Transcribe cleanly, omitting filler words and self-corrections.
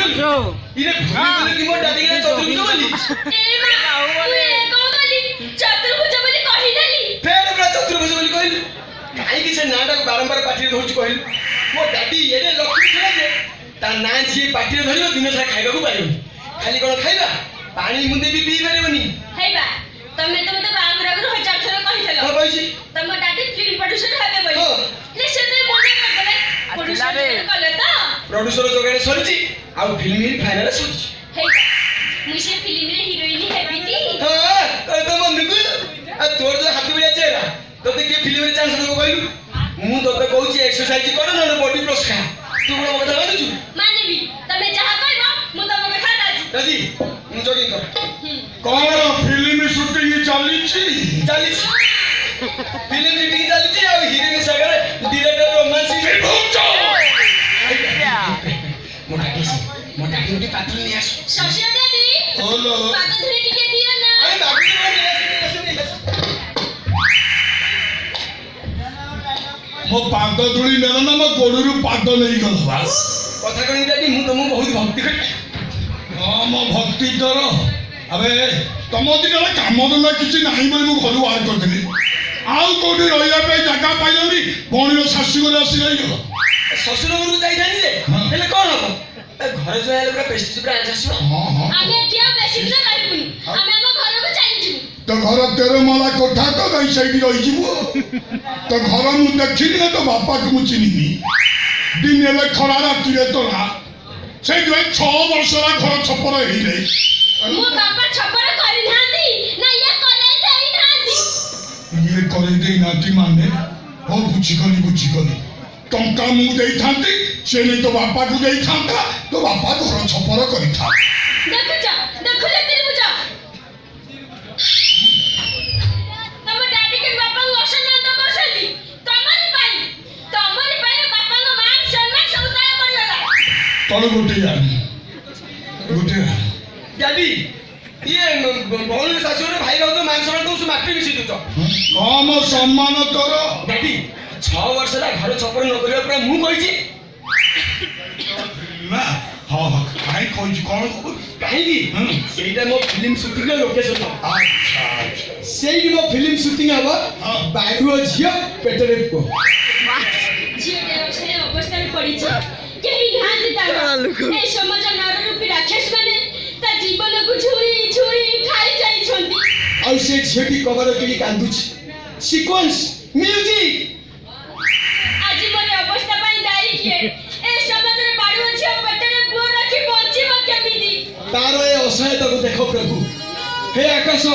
इने भूल कि मोर दादी के चतुर्भुज बोली ए मां मुए कौन बोली चतुर्भुज बोली कहि देली फेर बड़ा चतुर्भुज बोली कहली काई कि से नाटा को बारंबार पाटी धरछ कहली मोर दादी एडे लक्ष्मी छला जे ता ना जी पाटी धरियो दिन सारा खाइबा को पाइबो खाली कोन खाइबा पानी मुंदे भी पी पारेबनी हेबा तमे तो मते बागर आगर हजार थरा कहिथलो हां कहछि तम दादी फिल्म प्रोड्यूसर हेबे बोली ले से तो मने करले प्रोड्यूसर कले त प्रोड्यूसर जोगाड़े सरिछि आ फिल्म ही फाइनल सरिछि हेबा मुसे फिल्म रे हीरोइन हेबिटी हां तो मन को आ तोर जो हाथ बिया चेहरा तोते के फिल्म रे चांस देबो कहलु मु तोते कहूची एक्सरसाइज कर न बॉडी प्लस खा तू कोन কথা मानुछु मानेबी तमे जहा कहबो मु तम কথা राजी राजी मु जॉगिंग कर कौन फिल्म शूटिंग चली फिल्म शूटिंग चली आ हीरोइन सागर डायरेक्टर रोमांस मोटा ड्यूटी पात्र नहीं आस शशि दादी हेलो पाद धरे टिके दियो ना अरे बाबू ने मो पाद धूली नेल ना मो गोड़ू पाद नहीं गल कथा कहि दादी मु तुमको बहुत भक्ति कर हाँ मो भक्ति कर अबे तुम दिन कम धंदा किसी नहीं बोली मुझे घर बाहर करदेली आउ कौटी रही जगह पाइलनी भौणी शाशु घर आसी रही गल ससुर घर को जाई थानी जे हेले कोन हो घर जो आले पूरा प्रेस्टीज पूरा आसो हाँ हाँ आमे क्या बेसी न करबुनी आमे हम घर को चली जिवु तो घर 13 माला कोठा तो कहीं साइड रही जीवो तो घर मु देखिनी ना तो बापा को मु चिन्हिनी दिन एले खरा राति रे तोरा से 6 वर्ष घर छपर हेई रे मो बापा छपर करि नांदी ना ये करे देई नांदी ये करे देई नांदी माने हो बुझी टंका मु देई थांती से नहीं तो बापा को देई थांता तो बापा घर छपर करि था देखु ले तेरी बुझा तम डैडी के बापा को असम्मान तो करसली तमरी पाई बापा को मान सम्मान सब ताय पड़गला तोर गोटे दादी ये भौणी शाशुर भाई रहो तो मान सम्मान तो माटी मिसी दो कम सम्मान तोर दादी 6 वर्ष ला घर छपर न करियो पूरा मु कहिछि ना हाँ हाँ काई कोई कौन काहे की सेटा मो फिल्म शूटिंग रे लोकेशन अच्छा सेई मो फिल्म शूटिंग हबो बागुओ झियो पेटरे को झियो दे से अवस्था में पड़ी छ केही ध्यान देता ए समाज नर रूपी राक्षस माने ता जीवन को छुरी खाई जाई छंती और से झेटी कवर के लिए कांदुछ सीक्वेंस म्यूजिक आज मोरे अवस्था पाई दाई किए ए समाज रे बाड़ू छ पेटरे पुओ रखी बंची म केमिदी तारो ए असहायता को देखो प्रभु हे आकाश